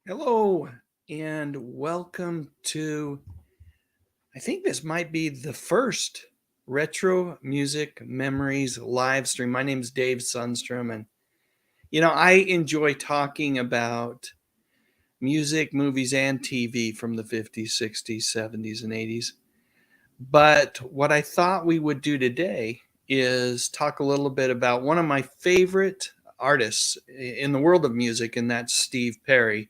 Hello and welcome to, I think this might be the first Retro Music Memories live stream. My name is Dave Sundstrom, and I enjoy talking about music, movies, and TV from the 50s, 60s, 70s, and 80s. But what I thought we would do today is talk a little bit about one of my favorite artists in the world of music, and that's Steve Perry.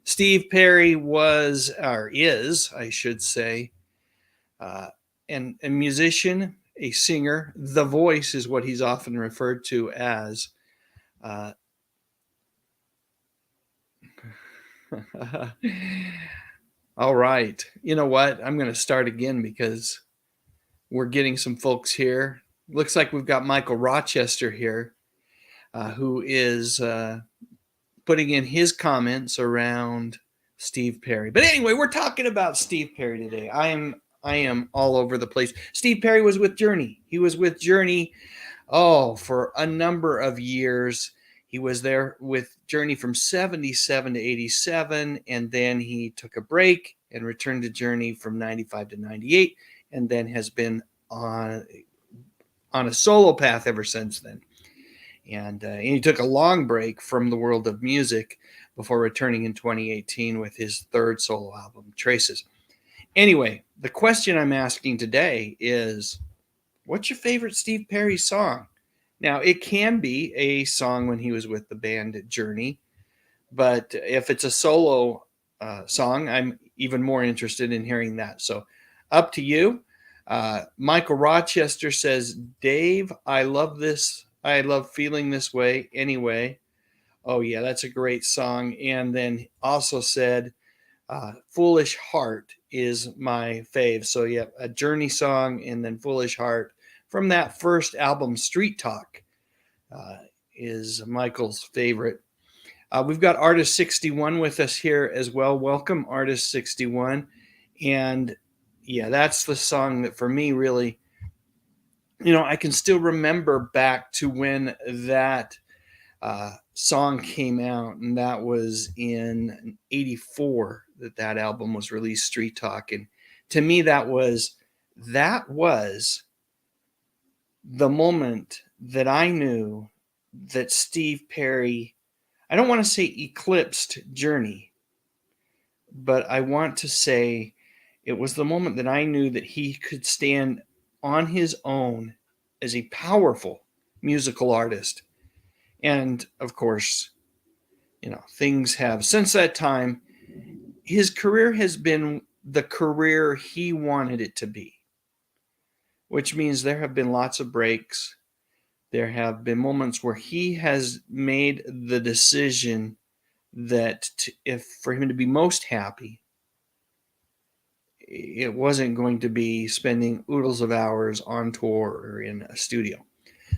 Steve Perry was, or is, I should say, uh, a musician, a singer. The Voice is what he's often referred to as. Uh, all right. You know what? I'm going to start again because we're getting some folks here. Looks like we've got Michael Rochester here, who is putting in his comments around Steve Perry. But anyway, we're talking about Steve Perry today. I am all over the place. Steve Perry was with Journey. He was with Journey for a number of years. He was there with Journey from 77 to 87, and then he took a break and returned to Journey from 95 to 98, and then has been on a solo path ever since then. And he took a long break from the world of music before returning in 2018 with his third solo album, Traces. Anyway, the question I'm asking today is, what's your favorite Steve Perry song? Now, it can be a song when he was with the band Journey, but if it's a solo song, I'm even more interested in hearing that. So, up to you. Michael Rochester says, Dave, I love this. I love feeling this way anyway. Oh, yeah, that's a great song. And then also said, Foolish Heart is my fave. So, yeah, a Journey song and then Foolish Heart from that first album, Street Talk, uh, is Michael's favorite. We've got Artist 61 with us here as well. Welcome, Artist 61. And yeah, that's the song that for me really, I can still remember back to when that song came out, and that was in '84 that album was released, Street Talk. And to me, that was the moment that I knew that Steve Perry, I don't want to say eclipsed Journey, but I want to say it was the moment that I knew that he could stand on his own as a powerful musical artist. And of course, things have since that time, his career has been the career he wanted it to be, which means there have been lots of breaks. There have been moments where he has made the decision that if for him to be most happy, it wasn't going to be spending oodles of hours on tour or in a studio.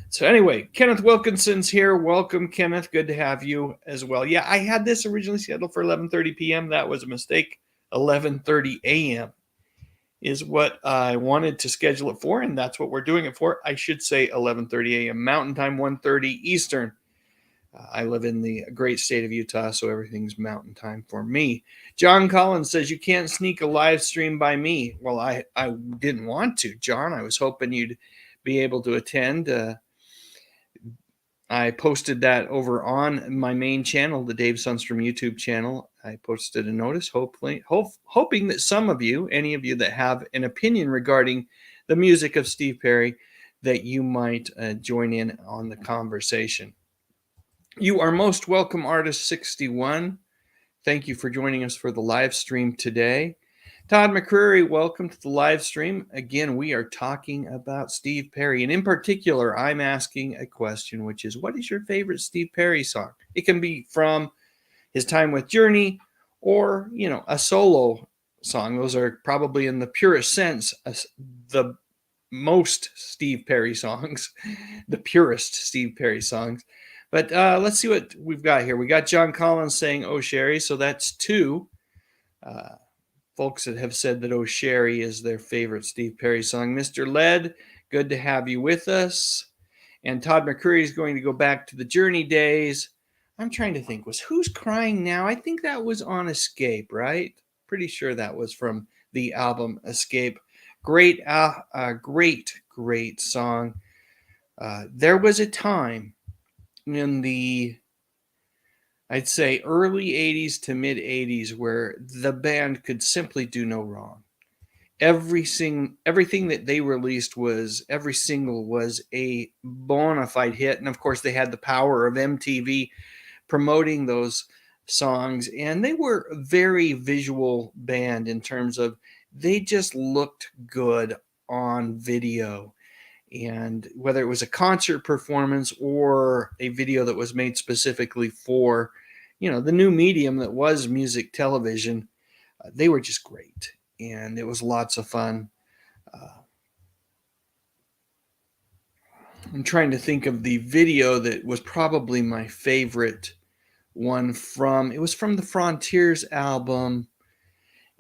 So anyway, Kenneth Wilkinson's here. Welcome, Kenneth. Good to have you as well. Yeah, I had this originally scheduled for 11:30 p.m. That was a mistake. 11:30 a.m. is what I wanted to schedule it for, and that's what we're doing it for. I should say 11:30 a.m. Mountain Time, 1:30 Eastern. I live in the great state of Utah, so everything's mountain time for me. John Collins says, you can't sneak a live stream by me. Well, I didn't want to, John. I was hoping you'd be able to attend. I posted that over on my main channel, the Dave Sundstrom YouTube channel. I posted a notice, hoping that some of you, any of you that have an opinion regarding the music of Steve Perry, that you might join in on the conversation. You are most welcome, Artist 61. Thank you for joining us for the live stream today. Todd McCreary, welcome to the live stream. Again, we are talking about Steve Perry, and in particular, I'm asking a question, which is, what is your favorite Steve Perry song? It can be from his time with Journey or, a solo song. Those are probably, in the purest sense, the most Steve Perry songs, the purest Steve Perry songs. But let's see what we've got here. We got John Collins saying, "Oh, Sherry." So that's two folks that have said that "Oh, Sherry" is their favorite Steve Perry song. Mr. Led, good to have you with us. And Todd McCreary is going to go back to the Journey days. I'm trying to think, was Who's Crying Now? I think that was on Escape, right? Pretty sure that was from the album Escape. Great song. There was a time in the, I'd say, early 80s to mid 80s where the band could simply do no wrong. Everything that they released was, every single was a bona fide hit. And of course, they had the power of MTV promoting those songs, and they were a very visual band in terms of they just looked good on video. And whether it was a concert performance or a video that was made specifically for, the new medium that was music television, they were just great, and it was lots of fun. uh, I'm trying to think of the video that was probably my favorite one. From It was from the Frontiers album,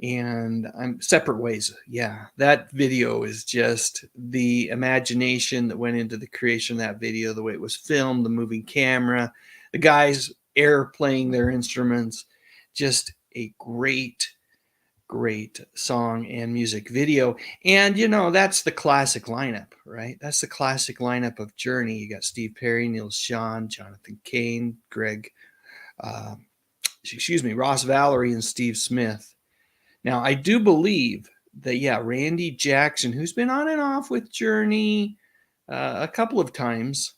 and I'm Separate Ways. Yeah, that video is just the imagination that went into the creation of that video, the way it was filmed, the moving camera, the guys air playing their instruments. Just a great song and music video. And that's the classic lineup, right? That's the classic lineup of Journey. You got Steve Perry, Neil Sean, Jonathan Cain, uh, Ross Valerie, and Steve Smith. Now, I do believe that, yeah, Randy Jackson, who's been on and off with Journey a couple of times,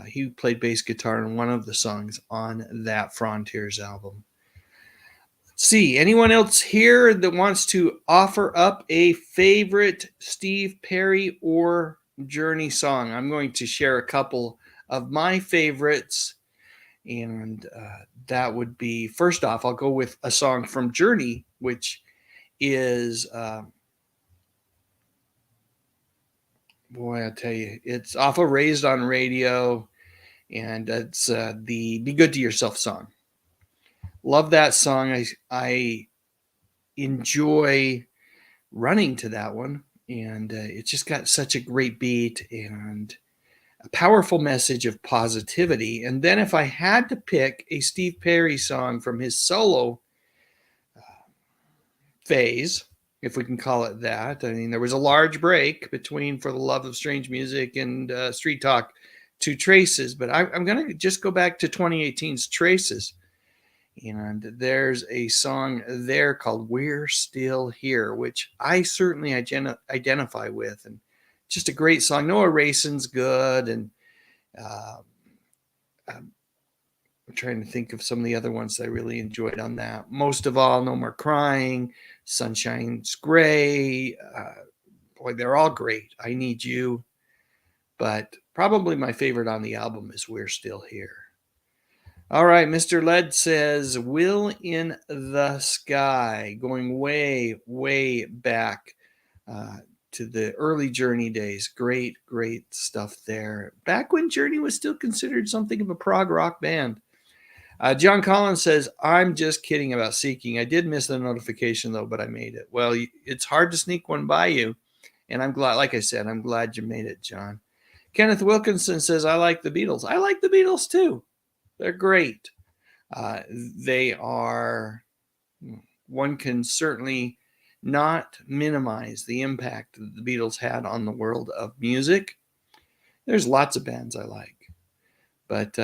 he played bass guitar in one of the songs on that Frontiers album. Let's see, anyone else here that wants to offer up a favorite Steve Perry or Journey song? I'm going to share a couple of my favorites. And that would be, first off, I'll go with a song from Journey, which is, boy, I tell you, it's off of Raised on Radio, and it's the Be Good to Yourself song. Love that song. I enjoy running to that one, and it's just got such a great beat and a powerful message of positivity. And then if I had to pick a Steve Perry song from his solo phase, if we can call it that. I mean, there was a large break between For the Love of Strange Music and Street Talk to Traces, but I'm going to just go back to 2018's Traces. And there's a song there called We're Still Here, which I certainly identify with. And just a great song. Noah Racin's good. And I'm trying to think of some of the other ones that I really enjoyed on that. Most of all, No More Crying, Sunshine's Gray. Boy, they're all great. I Need You. But probably my favorite on the album is We're Still Here. All right, Mr. Led says, Will in the Sky, going way back to the early Journey days. Great stuff there. Back when Journey was still considered something of a prog rock band. John Collins says, I'm just kidding about Seeking. I did miss the notification, though, but I made it. Well, it's hard to sneak one by you, and I'm glad, like I said, I'm glad you made it, John. Kenneth Wilkinson says, I like the Beatles. I like the Beatles, too. They're great. They are, one can certainly not minimize the impact that the Beatles had on the world of music. There's lots of bands I like, but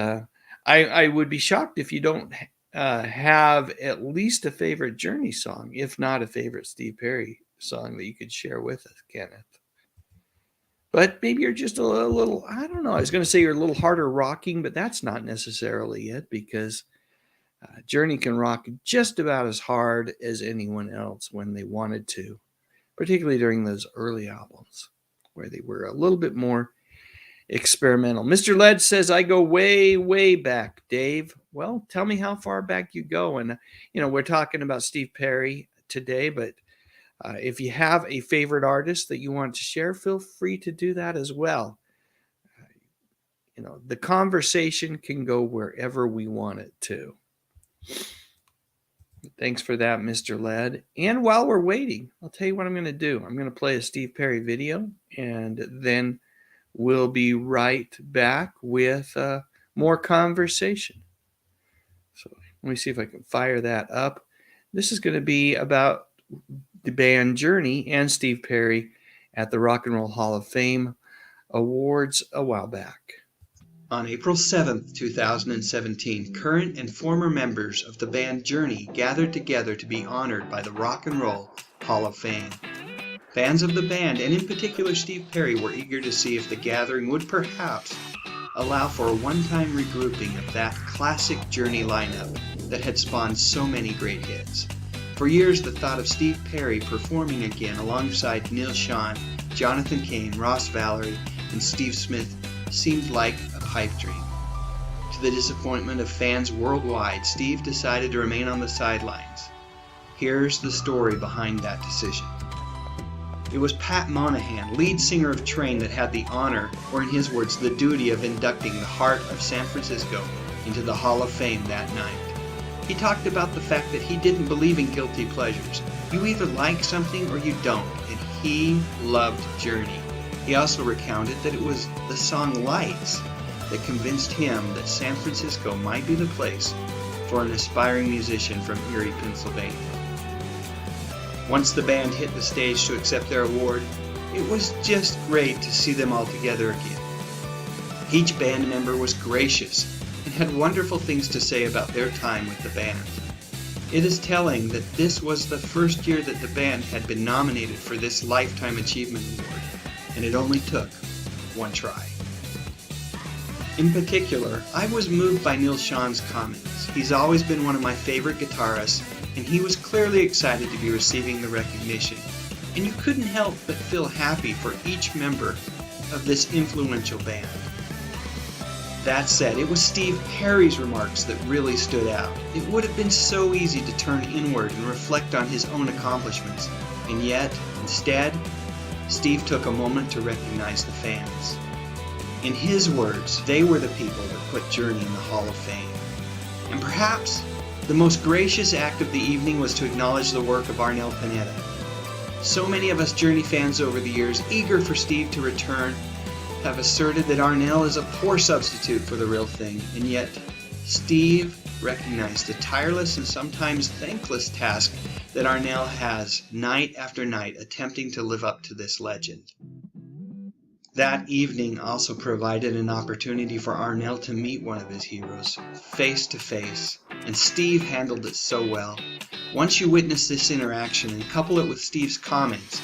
I would be shocked if you don't have at least a favorite Journey song, if not a favorite Steve Perry song that you could share with us, Kenneth. But maybe you're just a little, I don't know, I was going to say you're a little harder rocking, but that's not necessarily it, because Journey can rock just about as hard as anyone else when they wanted to, particularly during those early albums where they were a little bit more experimental. Mr. Led says, I go way back, Dave. Well, tell me how far back you go. And, we're talking about Steve Perry today, but if you have a favorite artist that you want to share, feel free to do that as well. The conversation can go wherever we want it to. Thanks for that, Mr. Led. And while we're waiting, I'll tell you what I'm going to do. I'm going to play a Steve Perry video, and then we'll be right back with more conversation. Let me see if I can fire that up. This is going to be about the band Journey and Steve Perry at the Rock and Roll Hall of Fame Awards a while back. On April 7th, 2017, current and former members of the band Journey gathered together to be honored by the Rock and Roll Hall of Fame. Fans of the band, and in particular Steve Perry, were eager to see if the gathering would perhaps allow for a one-time regrouping of that classic Journey lineup that had spawned so many great hits. For years, the thought of Steve Perry performing again alongside Neil Schon, Jonathan Cain, Ross Valory, and Steve Smith seemed like a pipe dream. To the disappointment of fans worldwide, Steve decided to remain on the sidelines. Here's the story behind that decision. It was Pat Monahan, lead singer of Train, that had the honor, or in his words, the duty of inducting the heart of San Francisco into the Hall of Fame that night. He talked about the fact that he didn't believe in guilty pleasures. You either like something or you don't, and he loved Journey. He also recounted that it was the song Lights that convinced him that San Francisco might be the place for an aspiring musician from Erie, Pennsylvania. Once the band hit the stage to accept their award, it was just great to see them all together again. Each band member was gracious and had wonderful things to say about their time with the band. It is telling that this was the first year that the band had been nominated for this Lifetime Achievement Award, and it only took one try. In particular, I was moved by Neil Schon's comments. He's always been one of my favorite guitarists, and he was clearly excited to be receiving the recognition. And you couldn't help but feel happy for each member of this influential band. That said, it was Steve Perry's remarks that really stood out. It would have been so easy to turn inward and reflect on his own accomplishments, and yet, instead, Steve took a moment to recognize the fans. In his words, they were the people that put Journey in the Hall of Fame. And perhaps the most gracious act of the evening was to acknowledge the work of Arnel Pineda. So many of us Journey fans over the years, eager for Steve to return, have asserted that Arnel is a poor substitute for the real thing, and yet Steve recognized the tireless and sometimes thankless task that Arnel has night after night attempting to live up to this legend. That evening also provided an opportunity for Arnel to meet one of his heroes, face to face, and Steve handled it so well. Once you witness this interaction and couple it with Steve's comments,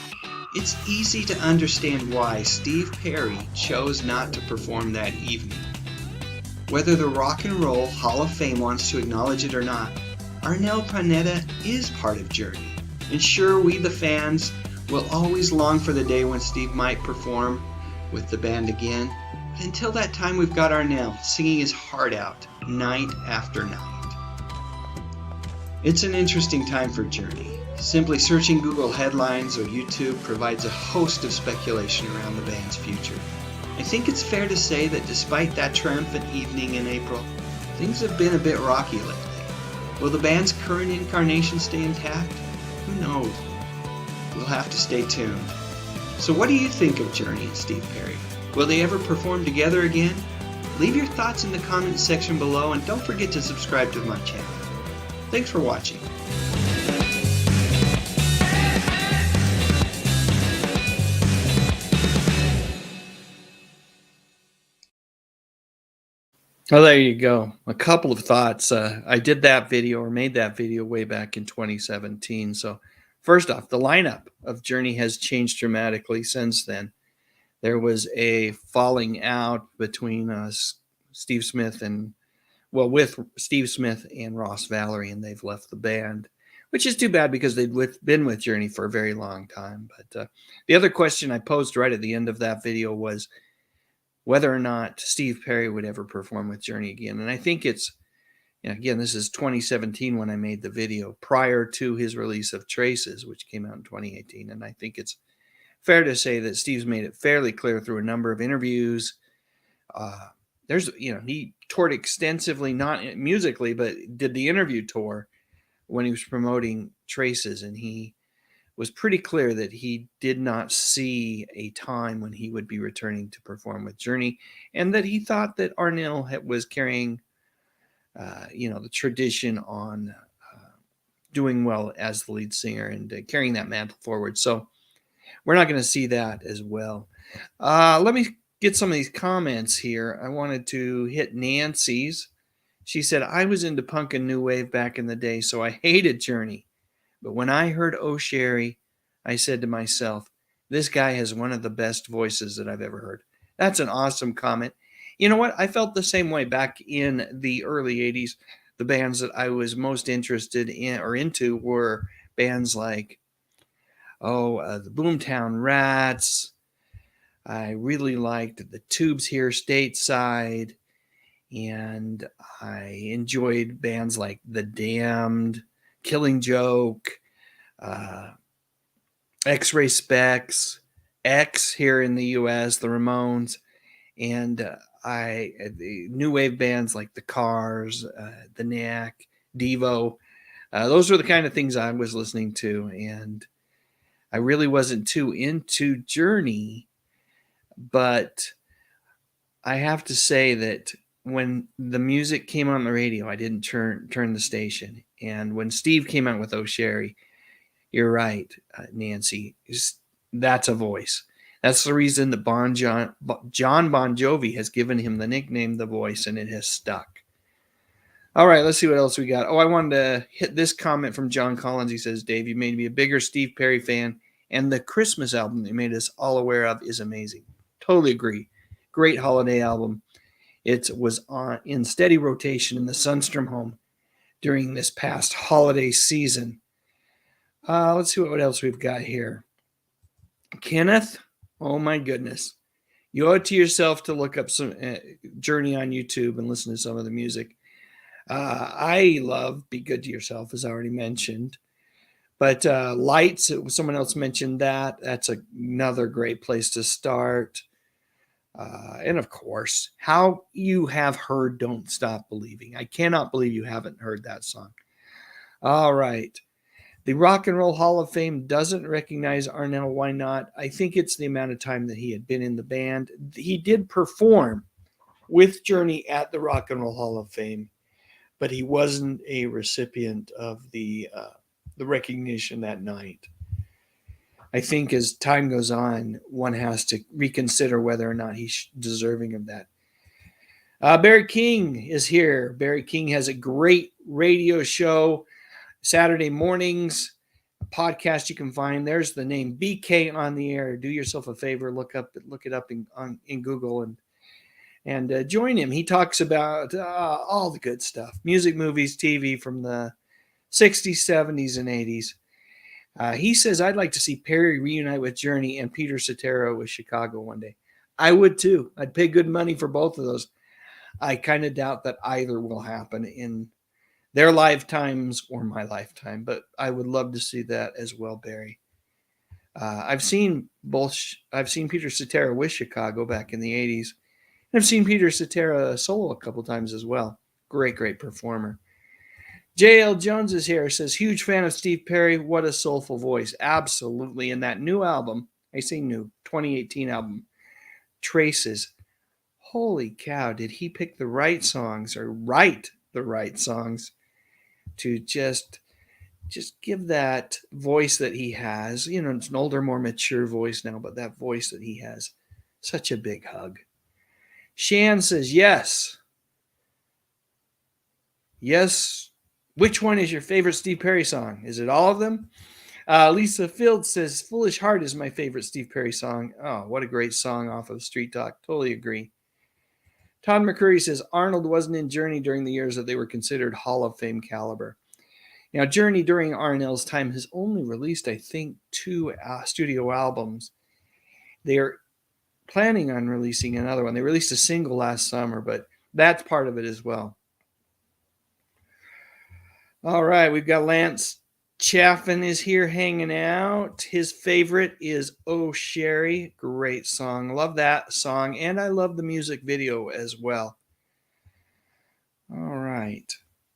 it's easy to understand why Steve Perry chose not to perform that evening. Whether the Rock and Roll Hall of Fame wants to acknowledge it or not, Arnel Pineda is part of Journey. And sure, we the fans will always long for the day when Steve might perform with the band again, but until that time we've got Arnel singing his heart out night after night. It's an interesting time for Journey. Simply searching Google headlines or YouTube provides a host of speculation around the band's future. I think it's fair to say that despite that triumphant evening in April, things have been a bit rocky lately. Will the band's current incarnation stay intact? Who knows? We'll have to stay tuned. So what do you think of Journey and Steve Perry? Will they ever perform together again? Leave your thoughts in the comments section below, and don't forget to subscribe to my channel. Thanks for watching. Oh, there you go. A couple of thoughts. I did that video or made that video way back in 2017. So first off, the lineup of Journey has changed dramatically since then. There was a falling out between Steve Smith and, well, with Steve Smith and Ross Valory, and they've left the band, which is too bad because they'd been with Journey for a very long time. But the other question I posed right at the end of that video was whether or not Steve Perry would ever perform with Journey again. And I think it's, again, this is 2017 when I made the video, prior to his release of Traces, which came out in 2018. And I think it's fair to say that Steve's made it fairly clear through a number of interviews. He toured extensively, not musically, but did the interview tour when he was promoting Traces. And he was pretty clear that he did not see a time when he would be returning to perform with Journey, and that he thought that Arnel was carrying the tradition on doing well as the lead singer and carrying that mantle forward. So we're not going to see that as well. Let me get some of these comments here. I wanted to hit Nancy's. She said, I was into punk and new wave back in the day, so I hated Journey. But when I heard Oh Sherry, I said to myself, this guy has one of the best voices that I've ever heard. That's an awesome comment. You know what? I felt the same way back in the early 80s. The bands that I was most interested in or into were bands like, the Boomtown Rats. I really liked the Tubes here stateside. And I enjoyed bands like The Damned, Killing Joke, X-Ray Specs, X here in the U.S., the Ramones, and the new wave bands like the Cars, the Knack, Devo. Those were the kind of things I was listening to, and I really wasn't too into Journey, but I have to say that when the music came on the radio, I didn't turn the station, and when Steve came out with Oh Sherry, you're right, Nancy. That's a voice. That's the reason that John Bon Jovi has given him the nickname The Voice, and it has stuck. All right, let's see what else we got. Oh, I wanted to hit this comment from John Collins. He says, Dave, you made me a bigger Steve Perry fan, and the Christmas album that you made us all aware of is amazing. Totally agree. Great holiday album. It was in steady rotation in the Sundstrom home during this past holiday season. Let's see what else we've got here. Kenneth, oh my goodness. You owe it to yourself to look up some Journey on YouTube and listen to some of the music. I love Be Good to Yourself, as I already mentioned. But Lights, someone else mentioned that. That's another great place to start. And of course, How You Have Heard Don't Stop Believing. I cannot believe you haven't heard that song. All right. The Rock and Roll Hall of Fame doesn't recognize Arnell. Why not? I think it's the amount of time that he had been in the band. He did perform with Journey at the Rock and Roll Hall of Fame, but he wasn't a recipient of the recognition that night. I think as time goes on, one has to reconsider whether or not he's deserving of that. Barry King is here. Barry King has a great radio show Saturday mornings, a podcast you can find. There's the name BK on the Air. Do yourself a favor, look it up in Google and join him. He talks about all the good stuff: music, movies, TV from the 60s, 70s, and 80s. He says, I'd like to see Perry reunite with Journey and Peter Cetera with Chicago one day. I would too. I'd pay good money for both of those. I kind of doubt that either will happen in their lifetimes or my lifetime, but I would love to see that as well, Barry. I've seen Peter Cetera with Chicago back in the 80s. And I've seen Peter Cetera solo a couple times as well. Great performer. J.L. Jones is here, says, huge fan of Steve Perry. What a soulful voice. Absolutely. And that new album, I say new, 2018 album, Traces. Holy cow, did he pick the right songs or write the right songs to just give that voice that he has. It's an older, more mature voice now, but that voice that he has, such a big hug. Shan says, yes. Yes. Which one is your favorite Steve Perry song? Is it all of them? Lisa Field says, Foolish Heart is my favorite Steve Perry song. Oh, what a great song off of Street Talk. Totally agree. Todd McCurry says, Arnold wasn't in Journey during the years that they were considered Hall of Fame caliber. Now, Journey during Arnell's time has only released, I think, 2 studio albums. They're planning on releasing another one. They released a single last summer, but that's part of it as well. All right, we've got Lance Chaffin is here hanging out. His favorite is Oh Sherry. Great song. Love that song, and I love the music video as well. All right.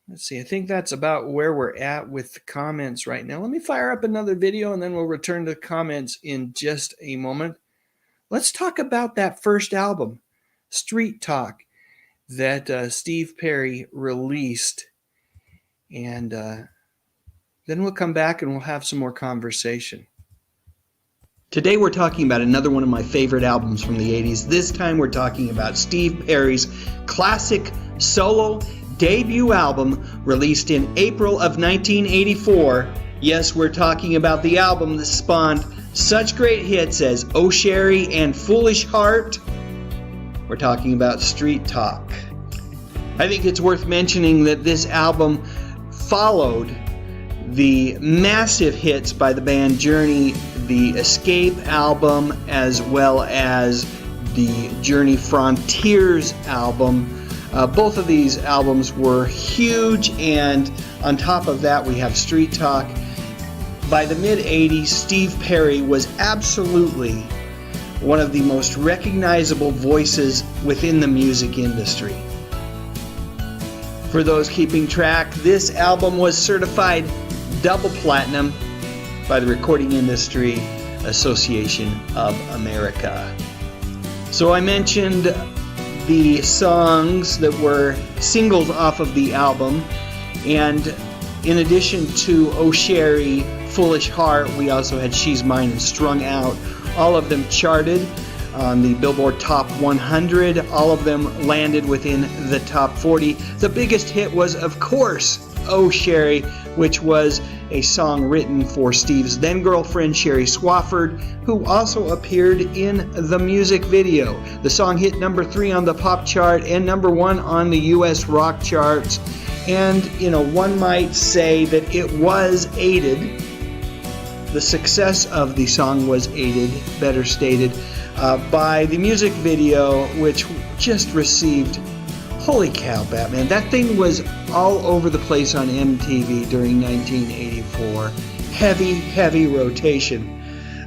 Let's see. I think that's about where we're at with the comments right now. Let me fire up another video, and then we'll return to the comments in just a moment. Let's talk about that first album, Street Talk. that Steve Perry released. And then we'll come back and we'll have some more conversation. Today we're talking about another one of my favorite albums from the 80s. This time we're talking about Steve Perry's classic solo debut album released in April of 1984. Yes, we're talking about the album that spawned such great hits as Oh Sherry and Foolish Heart. We're talking about Street Talk. I think it's worth mentioning that this album followed the massive hits by the band Journey, the Escape album, as well as the Journey Frontiers album. Both of these albums were huge, and on top of that we have Street Talk. By the mid-'80s, Steve Perry was absolutely one of the most recognizable voices within the music industry. For those keeping track, this album was certified double platinum by the Recording Industry Association of America. So I mentioned the songs that were singles off of the album, and in addition to Oh Sherry, Foolish Heart, we also had She's Mine and Strung Out. All of them charted on the Billboard Top 100. All of them landed within the top 40. The biggest hit was, of course, Oh Sherry, which was a song written for Steve's then-girlfriend Sherry Swafford, who also appeared in the music video. The song hit number 3 on the pop chart and number 1 on the US rock charts. And, one might say that it was aided. The success of the song was aided, better stated, by the music video, which just received, holy cow, Batman, that thing was all over the place on MTV during 1984. Heavy rotation.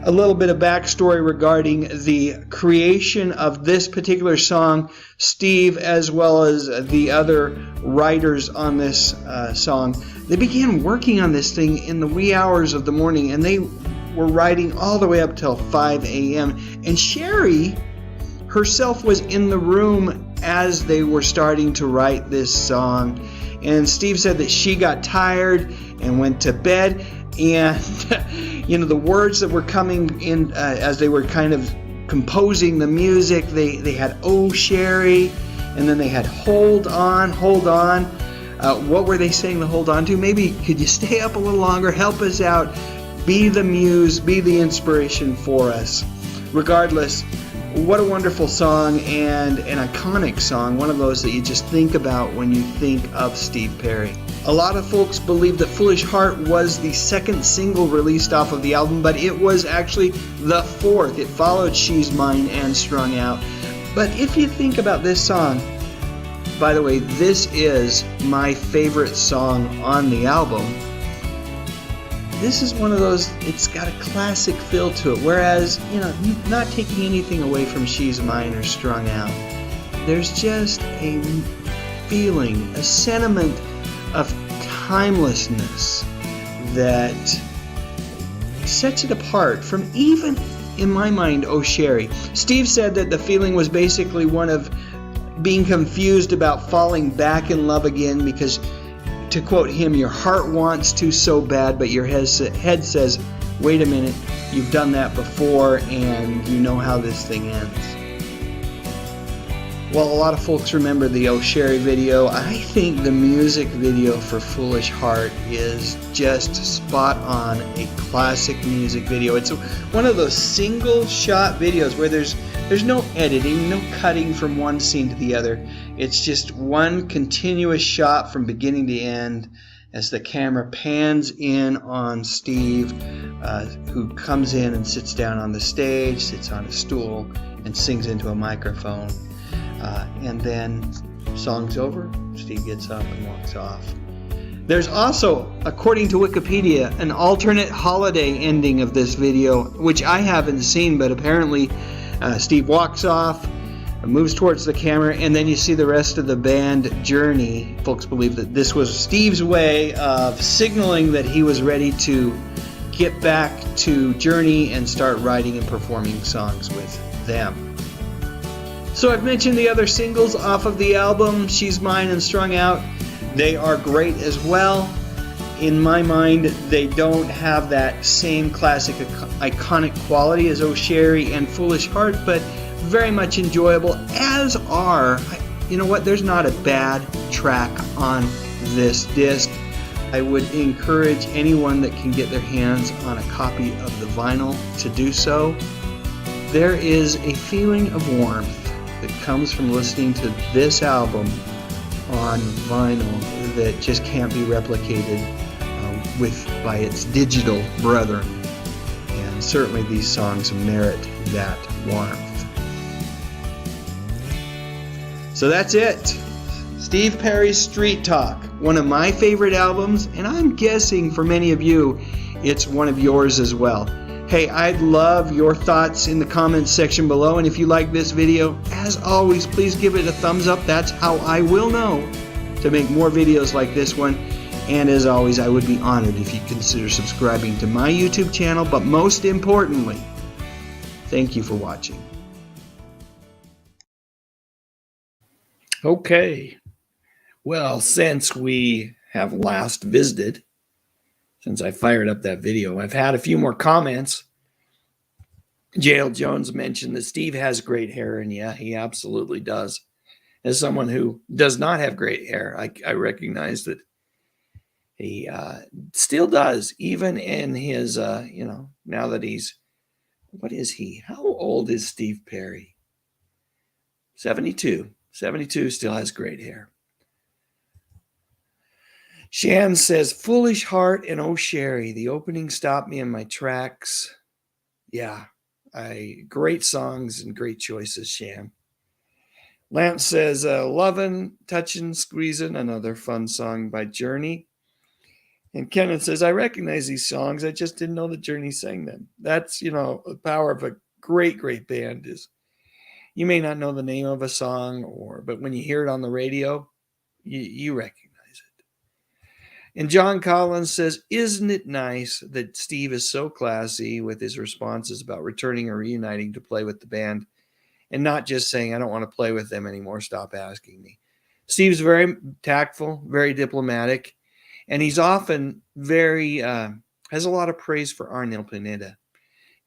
A little bit of backstory regarding the creation of this particular song. Steve, as well as the other writers on this song, they began working on this thing in the wee hours of the morning, and they were writing all the way up till 5 a.m. And Sherry herself was in the room as they were starting to write this song. And Steve said that she got tired and went to bed. And, the words that were coming in as they were kind of composing the music, they had Oh Sherry, and then they had Hold On. What were they saying to hold on to? Maybe could you stay up a little longer, help us out, be the muse, be the inspiration for us. Regardless, what a wonderful song, and an iconic song, one of those that you just think about when you think of Steve Perry. A lot of folks believe that Foolish Heart was the second single released off of the album, but it was actually the fourth. It followed She's Mine and Strung Out. But if you think about this song, by the way, this is my favorite song on the album. This is one of those, it's got a classic feel to it, whereas, not taking anything away from She's Mine or Strung Out, there's just a feeling, a sentiment of timelessness that sets it apart from even, in my mind, Oh Sherry. Steve said that the feeling was basically one of being confused about falling back in love again because, to quote him, your heart wants to so bad, but your head says, wait a minute, you've done that before and you know how this thing ends. Well, a lot of folks remember the Oh Sherry video. I think the music video for Foolish Heart is just spot on, a classic music video. It's one of those single shot videos where there's no editing, no cutting from one scene to the other. It's just one continuous shot from beginning to end as the camera pans in on Steve, who comes in and sits down on the stage, sits on a stool, and sings into a microphone. And then, song's over, Steve gets up and walks off. There's also, according to Wikipedia, an alternate holiday ending of this video, which I haven't seen, but apparently Steve walks off, moves towards the camera, and then you see the rest of the band Journey. Folks believe that this was Steve's way of signaling that he was ready to get back to Journey and start writing and performing songs with them. So I've mentioned the other singles off of the album, She's Mine and Strung Out. They are great as well. In my mind, they don't have that same classic iconic quality as Oh Sherry and Foolish Heart, but very much enjoyable, as are, you know what, there's not a bad track on this disc. I would encourage anyone that can get their hands on a copy of the vinyl to do so. There is a feeling of warmth that comes from listening to this album on vinyl that just can't be replicated by its digital brethren. And certainly these songs merit that warmth. So that's it. Steve Perry's Street Talk, one of my favorite albums, and I'm guessing for many of you, it's one of yours as well. Hey, I'd love your thoughts in the comments section below, and if you like this video, as always, please give it a thumbs up. That's how I will know to make more videos like this one. And as always, I would be honored if you consider subscribing to my YouTube channel, but most importantly, thank you for watching. Okay. Well, since we have last visited, since I fired up that video, I've had a few more comments. J.L. Jones mentioned that Steve has great hair, and yeah, he absolutely does. As someone who does not have great hair, I recognize that he still does, even in his, now that he's, what is he? How old is Steve Perry? 72. 72, still has great hair. Shan says, Foolish Heart and Oh Sherry, the opening stopped me in my tracks. Yeah, great songs and great choices, Shan. Lance says, Lovin', Touchin', Squeezin', another fun song by Journey. And Kenneth says, I recognize these songs. I just didn't know that Journey sang them. That's, the power of a great, great band is you may not know the name of a song, but when you hear it on the radio, you recognize it. And John Collins says, isn't it nice that Steve is so classy with his responses about returning or reuniting to play with the band and not just saying, I don't want to play with them anymore, stop asking me. Steve's very tactful, very diplomatic. And he's often has a lot of praise for Arnel Pineda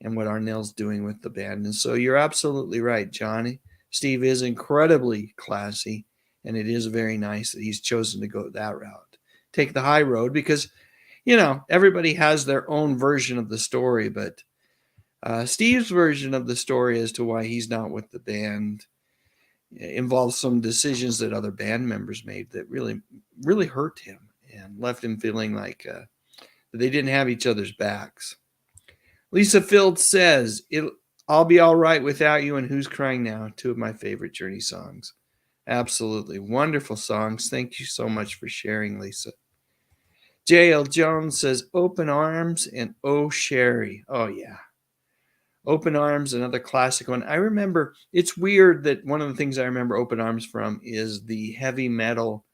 and what Arnel's doing with the band. And so you're absolutely right, Johnny. Steve is incredibly classy, and it is very nice that he's chosen to go that route. Take the high road because, everybody has their own version of the story, but Steve's version of the story as to why he's not with the band involves some decisions that other band members made that really, really hurt him and left him feeling like that they didn't have each other's backs. Lisa Field says, I'll Be All Right Without You and Who's Crying Now, two of my favorite Journey songs. Absolutely wonderful songs. Thank you so much for sharing, Lisa. J.L. Jones says, Open Arms and Oh Sherry. Oh, yeah. Open Arms, another classic one. I remember, it's weird that one of the things I remember Open Arms from is the heavy metal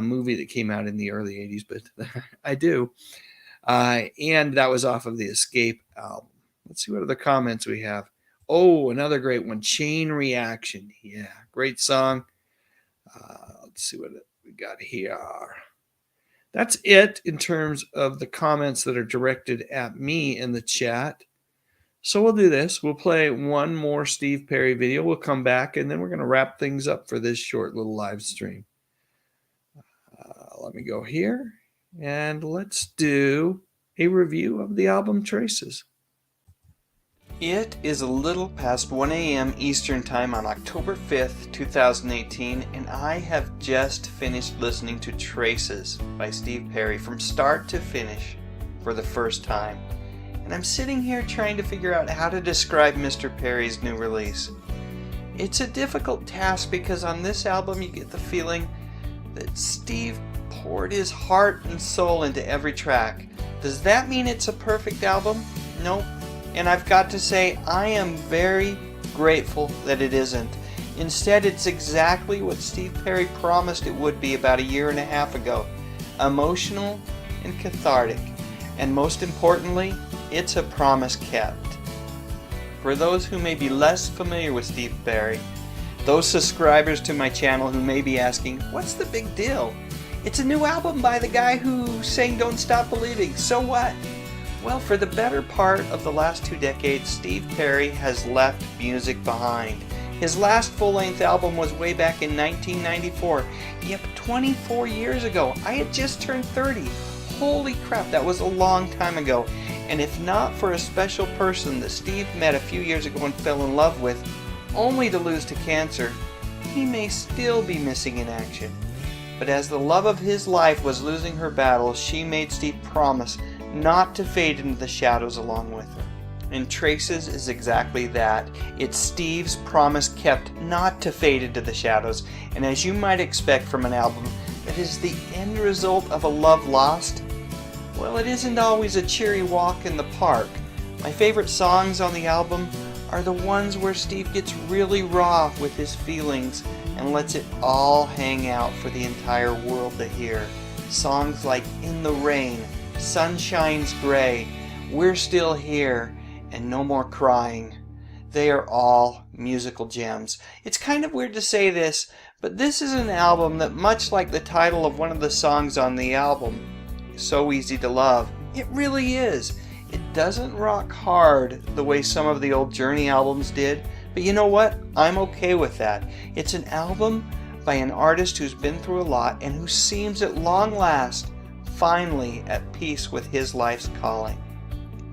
movie that came out in the early 80s, but I do. And that was off of the Escape album. Let's see what other comments we have. Oh, another great one, Chain Reaction. Yeah, great song. Let's see what we got here. That's it in terms of the comments that are directed at me in the chat. So we'll do this. We'll play one more Steve Perry video. We'll come back, and then we're going to wrap things up for this short little live stream. Let me go here, and let's do a review of the album Traces. It is a little past 1 a.m. Eastern Time on October 5th, 2018, and I have just finished listening to Traces by Steve Perry from start to finish for the first time. And I'm sitting here trying to figure out how to describe Mr. Perry's new release. It's a difficult task because on this album you get the feeling that Steve poured his heart and soul into every track. Does that mean it's a perfect album? Nope. And I've got to say, I am very grateful that it isn't. Instead, it's exactly what Steve Perry promised it would be about a year and a half ago. Emotional and cathartic. And most importantly, it's a promise kept. For those who may be less familiar with Steve Perry, Those subscribers to my channel who may be asking, what's the big deal? It's a new album by the guy who sang Don't Stop Believing. So what? Well, for the better part of the last 2 decades, Steve Perry has left music behind. His last full-length album was way back in 1994. Yep, 24 years ago. I had just turned 30. Holy crap, that was a long time ago. And if not for a special person that Steve met a few years ago and fell in love with, only to lose to cancer, he may still be missing in action. But as the love of his life was losing her battle, she made Steve promise not to fade into the shadows along with her. And Traces is exactly that. It's Steve's promise kept not to fade into the shadows. And as you might expect from an album that is the end result of a love lost, well, it isn't always a cheery walk in the park. My favorite songs on the album are the ones where Steve gets really raw with his feelings and lets it all hang out for the entire world to hear. Songs like In the Rain, Sunshine's Gray, We're Still Here, and No More Crying. They are all musical gems. It's kind of weird to say this, but this is an album that, much like the title of one of the songs on the album, So Easy to Love, it really is. It doesn't rock hard the way some of the old Journey albums did, but you know what? I'm okay with that. It's an album by an artist who's been through a lot and who seems at long last finally at peace with his life's calling.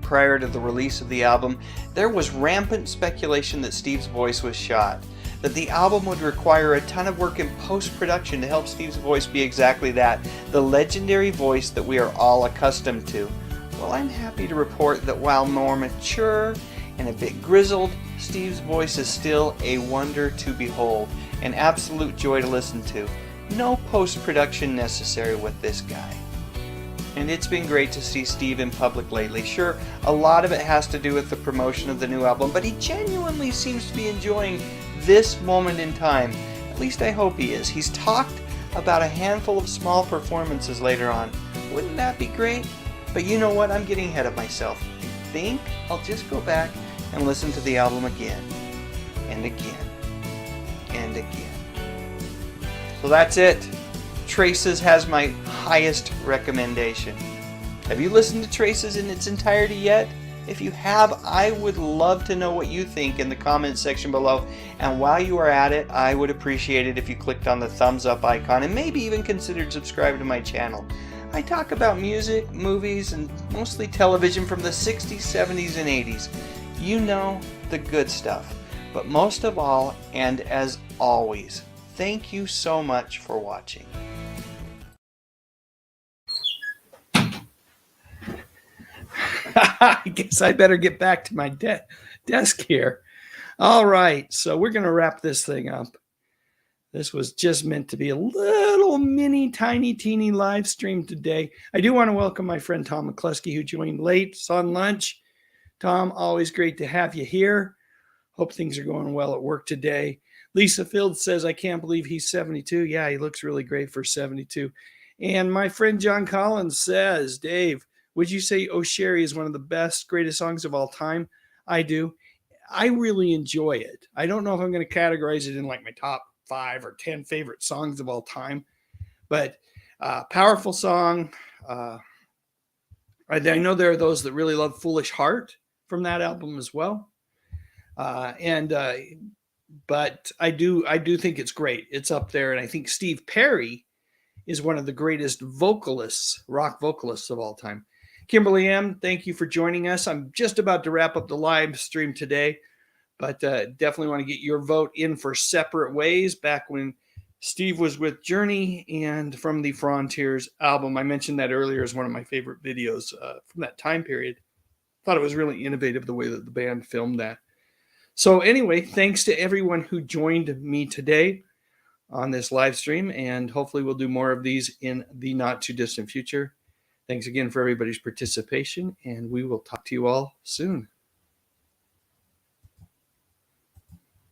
Prior to the release of the album, there was rampant speculation that Steve's voice was shot, that the album would require a ton of work in post-production to help Steve's voice be exactly that, the legendary voice that we are all accustomed to. Well, I'm happy to report that while more mature and a bit grizzled, Steve's voice is still a wonder to behold, an absolute joy to listen to. No post-production necessary with this guy. And it's been great to see Steve in public lately. Sure, a lot of it has to do with the promotion of the new album, but he genuinely seems to be enjoying this moment in time. At least I hope he is. He's talked about a handful of small performances later on. Wouldn't that be great? But you know what? I'm getting ahead of myself. I think I'll just go back and listen to the album again and again and again. So that's it. Traces has my highest recommendation. Have you listened to Traces in its entirety yet? If you have, I would love to know what you think in the comments section below. And while you are at it, I would appreciate it if you clicked on the thumbs up icon and maybe even considered subscribing to my channel. I talk about music, movies, and mostly television from the 60s, 70s, and 80s. You know, the good stuff. But most of all, and as always, thank you so much for watching. I guess I better get back to my desk here. All right, so we're going to wrap this thing up. This was just meant to be a little mini, tiny, teeny live stream today. I do want to welcome my friend Tom McCluskey, who joined late. It's on lunch. Tom, always great to have you here. Hope things are going well at work today. Lisa Field says, I can't believe he's 72. Yeah, he looks really great for 72. And my friend John Collins says, Dave, would you say Oh Sherry is one of the best, greatest songs of all time? I do. I really enjoy it. I don't know if I'm going to categorize it in like my top 5 or 10 favorite songs of all time, but powerful song. I know there are those that really love Foolish Heart from that album as well. But I do think it's great. It's up there. And I think Steve Perry is one of the greatest vocalists, rock vocalists of all time. Kimberly M., thank you for joining us. I'm just about to wrap up the live stream today, but definitely want to get your vote in for Separate Ways, back when Steve was with Journey and from the Frontiers album. I mentioned that earlier as one of my favorite videos from that time period. Thought it was really innovative the way that the band filmed that. So anyway, thanks to everyone who joined me today on this live stream, and hopefully we'll do more of these in the not too distant future. Thanks again for everybody's participation, and we will talk to you all soon.